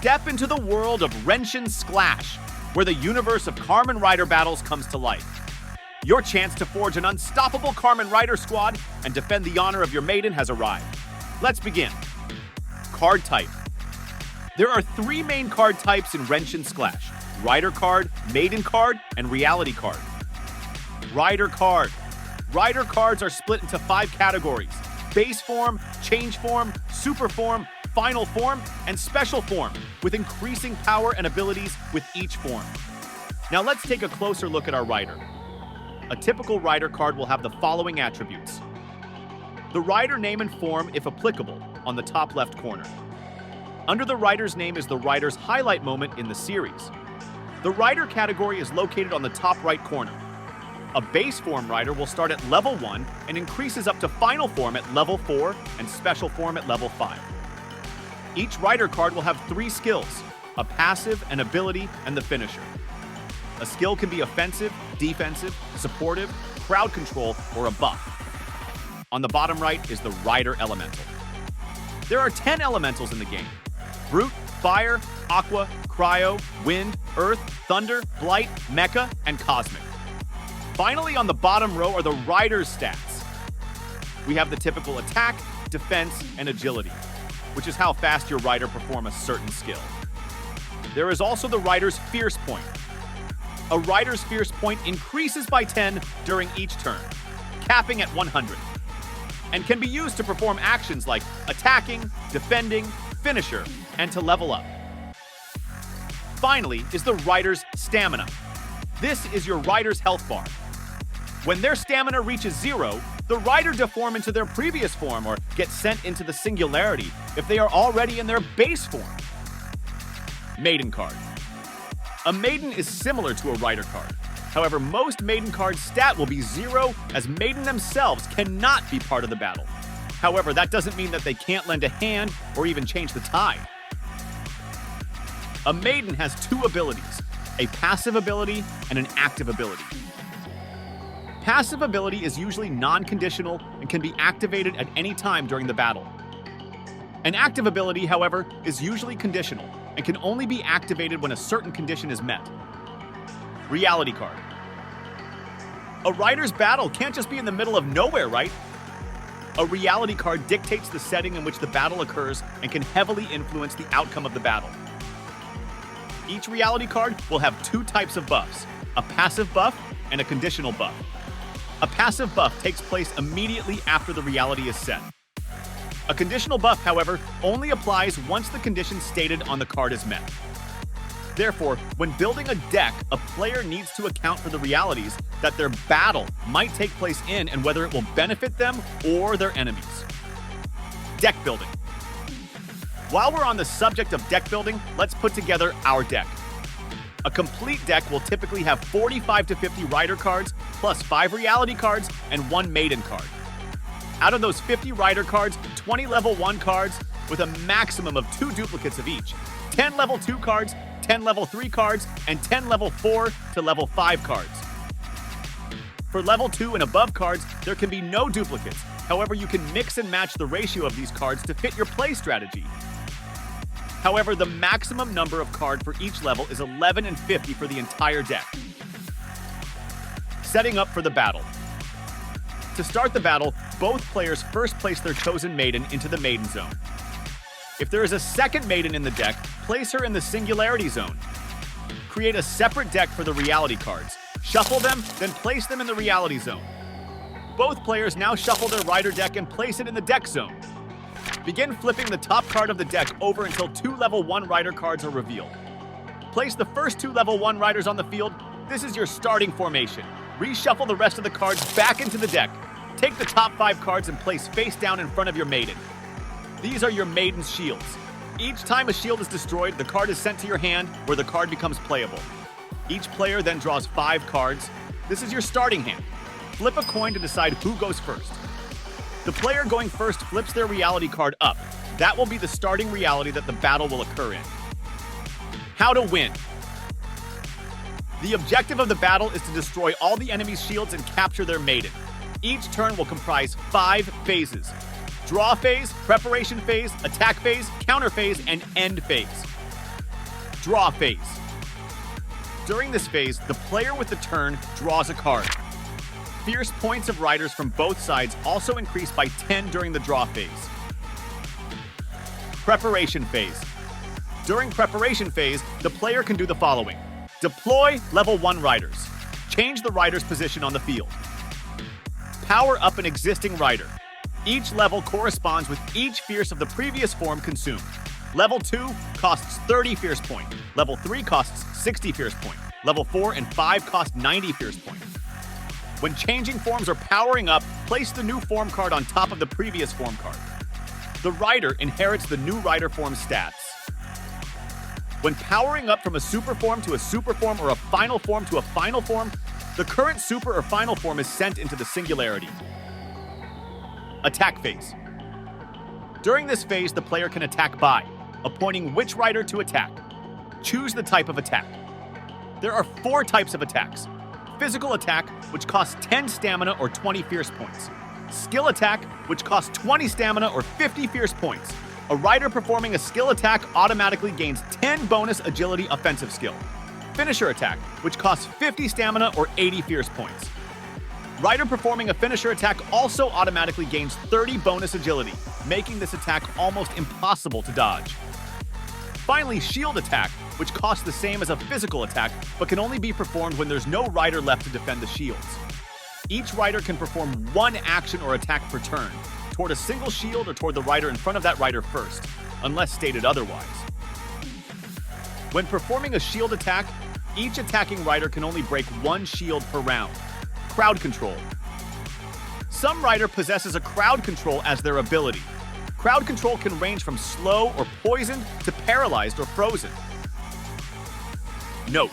Step into the world of Renshin Sclash, where the universe of Kamen Rider battles comes to life. Your chance to forge an unstoppable Kamen Rider squad and defend the honor of your maiden has arrived. Let's begin. Card type. There are three main card types in Renshin Sclash: Rider card, Maiden card, and Reality card. Rider card. Rider cards are split into 5 categories: base form, change form, super form, final form, and special form, with increasing power and abilities with each form. Now let's take a closer look at our Rider. A typical Rider card will have the following attributes: the Rider name and form, if applicable, on the top left corner. Under the Rider's name is the Rider's highlight moment in the series. The Rider category is located on the top right corner. A base form Rider will start at level 1 and increases up to final form at level 4 and special form at level 5. Each Rider card will have 3 skills: a passive, an ability, and the finisher. A skill can be offensive, defensive, supportive, crowd control, or a buff. On the bottom right is the Rider Elemental. There are 10 elementals in the game: Brute, Fire, Aqua, Cryo, Wind, Earth, Thunder, Blight, Mecha, and Cosmic. Finally, on the bottom row are the Rider's stats. We have the typical attack, defense, and agility, which is how fast your Rider performs a certain skill. There is also the Rider's Fierce Point. A Rider's Fierce Point increases by 10 during each turn, capping at 100, and can be used to perform actions like attacking, defending, finisher, and to level up. Finally is the Rider's Stamina. This is your Rider's health bar. When their stamina reaches 0, the Rider deform into their previous form or get sent into the Singularity if they are already in their base form. Maiden card. A Maiden is similar to a Rider card. However, most Maiden cards' stat will be 0, as Maiden themselves cannot be part of the battle. However, that doesn't mean that they can't lend a hand or even change the tide. A Maiden has 2 abilities: a passive ability and an active ability. Passive ability is usually non-conditional and can be activated at any time during the battle. An active ability, however, is usually conditional and can only be activated when a certain condition is met. Reality card. A Rider's battle can't just be in the middle of nowhere, right? A reality card dictates the setting in which the battle occurs and can heavily influence the outcome of the battle. Each reality card will have 2 types of buffs: a passive buff and a conditional buff. A passive buff takes place immediately after the reality is set. A conditional buff, however, only applies once the condition stated on the card is met. Therefore, when building a deck, a player needs to account for the realities that their battle might take place in and whether it will benefit them or their enemies. Deck building. While we're on the subject of deck building, let's put together our deck. A complete deck will typically have 45 to 50 Rider cards, plus 5 reality cards and 1 Maiden card. Out of those 50 Rider cards, 20 level 1 cards with a maximum of 2 duplicates of each, 10 level 2 cards, 10 level 3 cards, and 10 level 4 to level 5 cards. For level 2 and above cards, there can be no duplicates. However, you can mix and match the ratio of these cards to fit your play strategy. However, the maximum number of cards for each level is 11 and 50 for the entire deck. Setting up for the battle. To start the battle, both players first place their chosen Maiden into the Maiden Zone. If there is a second Maiden in the deck, place her in the Singularity Zone. Create a separate deck for the reality cards. Shuffle them, then place them in the Reality Zone. Both players now shuffle their Rider deck and place it in the Deck Zone. Begin flipping the top card of the deck over until 2 level 1 Rider cards are revealed. Place the first 2 level 1 Riders on the field. This is your starting formation. Reshuffle the rest of the cards back into the deck. Take the top 5 cards and place face down in front of your Maiden. These are your Maiden's shields. Each time a shield is destroyed, the card is sent to your hand, where the card becomes playable. Each player then draws 5 cards. This is your starting hand. Flip a coin to decide who goes first. The player going first flips their reality card up. That will be the starting reality that the battle will occur in. How to win. The objective of the battle is to destroy all the enemy's shields and capture their Maiden. Each turn will comprise 5 phases: draw phase, preparation phase, attack phase, counter phase, and end phase. Draw phase. During this phase, the player with the turn draws a card. Fierce points of riders from both sides also increase by 10 during the draw phase. Preparation phase. During preparation phase, the player can do the following. Deploy level 1 riders. Change the rider's position on the field. Power up an existing rider. Each level corresponds with each fierce of the previous form consumed. Level 2 costs 30 fierce point. Level 3 costs 60 fierce point. Level 4 and 5 cost 90 fierce point. When changing forms or powering up, place the new form card on top of the previous form card. The rider inherits the new rider form stats. When powering up from a super form to a super form or a final form to a final form, the current super or final form is sent into the singularity. Attack phase. During this phase, the player can attack by appointing which rider to attack. Choose the type of attack. There are 4 types of attacks. Physical attack, which costs 10 stamina or 20 fierce points. Skill attack, which costs 20 stamina or 50 fierce points. A rider performing a skill attack automatically gains 10 bonus agility offensive skill. Finisher attack, which costs 50 stamina or 80 fierce points. Rider performing a finisher attack also automatically gains 30 bonus agility, making this attack almost impossible to dodge. Finally, shield attack, which costs the same as a physical attack, but can only be performed when there's no rider left to defend the shields. Each rider can perform 1 action or attack per turn, toward a single shield or toward the rider in front of that rider first, unless stated otherwise. When performing a shield attack, each attacking rider can only break 1 shield per round. Crowd control. Some rider possesses a crowd control as their ability. Crowd control can range from slow or poisoned to paralyzed or frozen. Note: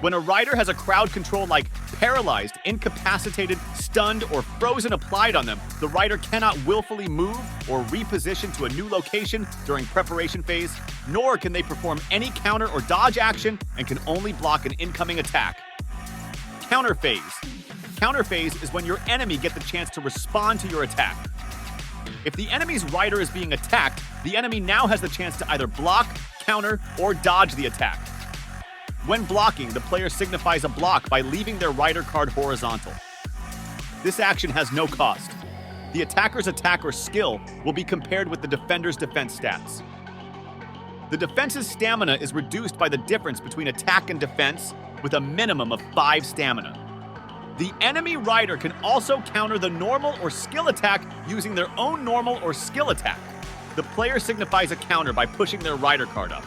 when a rider has a crowd control like paralyzed, incapacitated, stunned, or frozen applied on them, the rider cannot willfully move or reposition to a new location during preparation phase, nor can they perform any counter or dodge action and can only block an incoming attack. Counter phase. Counter phase is when your enemy gets the chance to respond to your attack. If the enemy's rider is being attacked, the enemy now has the chance to either block, counter, or dodge the attack. When blocking, the player signifies a block by leaving their rider card horizontal. This action has no cost. The attacker's attack or skill will be compared with the defender's defense stats. The defense's stamina is reduced by the difference between attack and defense, with a minimum of 5 stamina. The enemy rider can also counter the normal or skill attack using their own normal or skill attack. The player signifies a counter by pushing their rider card up.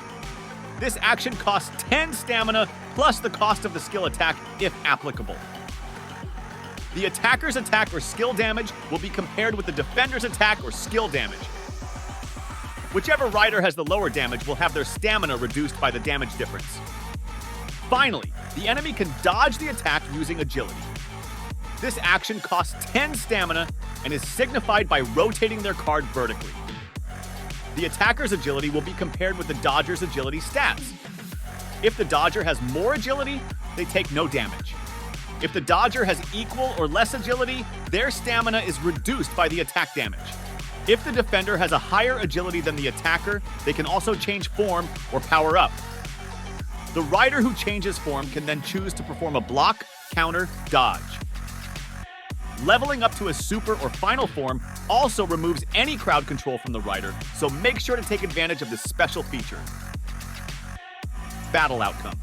This action costs 10 stamina plus the cost of the skill attack if applicable. The attacker's attack or skill damage will be compared with the defender's attack or skill damage. Whichever rider has the lower damage will have their stamina reduced by the damage difference. Finally, the enemy can dodge the attack using agility. This action costs 10 stamina and is signified by rotating their card vertically. The attacker's agility will be compared with the dodger's agility stats. If the dodger has more agility, they take no damage. If the dodger has equal or less agility, their stamina is reduced by the attack damage. If the defender has a higher agility than the attacker, they can also change form or power up. The rider who changes form can then choose to perform a block, counter, dodge. Leveling up to a super or final form also removes any crowd control from the rider, so make sure to take advantage of this special feature. Battle outcome.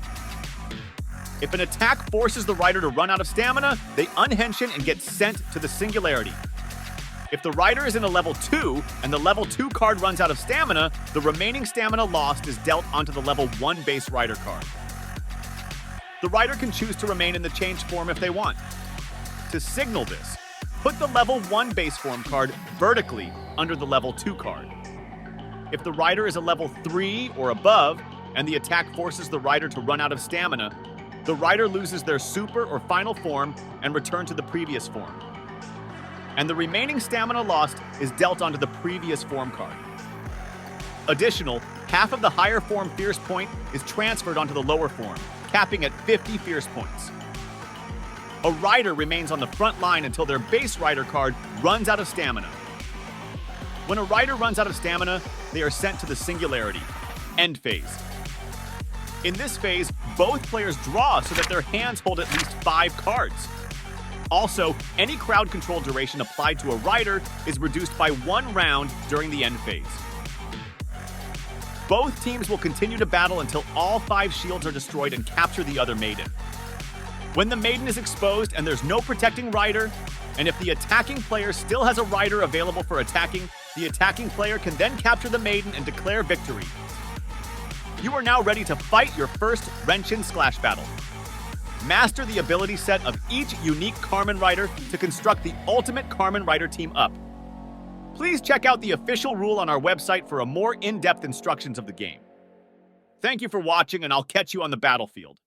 If an attack forces the rider to run out of stamina, they unhenshin and get sent to the singularity. If the rider is in a level 2 and the level 2 card runs out of stamina, the remaining stamina lost is dealt onto the level 1 base rider card. The rider can choose to remain in the changed form if they want. To signal this, put the level 1 base form card vertically under the level 2 card. If the rider is a level 3 or above and the attack forces the rider to run out of stamina, the rider loses their super or final form and returns to the previous form. And the remaining stamina lost is dealt onto the previous form card. Additional, half of the higher form fierce point is transferred onto the lower form, capping at 50 fierce points. A rider remains on the front line until their base rider card runs out of stamina. When a rider runs out of stamina, they are sent to the singularity, end phase. In this phase, both players draw so that their hands hold at least 5 cards. Also, any crowd control duration applied to a rider is reduced by 1 round during the end phase. Both teams will continue to battle until all 5 shields are destroyed and capture the other maiden. When the maiden is exposed and there's no protecting rider, and if the attacking player still has a rider available for attacking, the attacking player can then capture the maiden and declare victory. You are now ready to fight your first Renshin Sclash battle. Master the ability set of each unique Kamen Rider to construct the ultimate Kamen Rider team up. Please check out the official rule on our website for a more in-depth instructions of the game. Thank you for watching, and I'll catch you on the battlefield.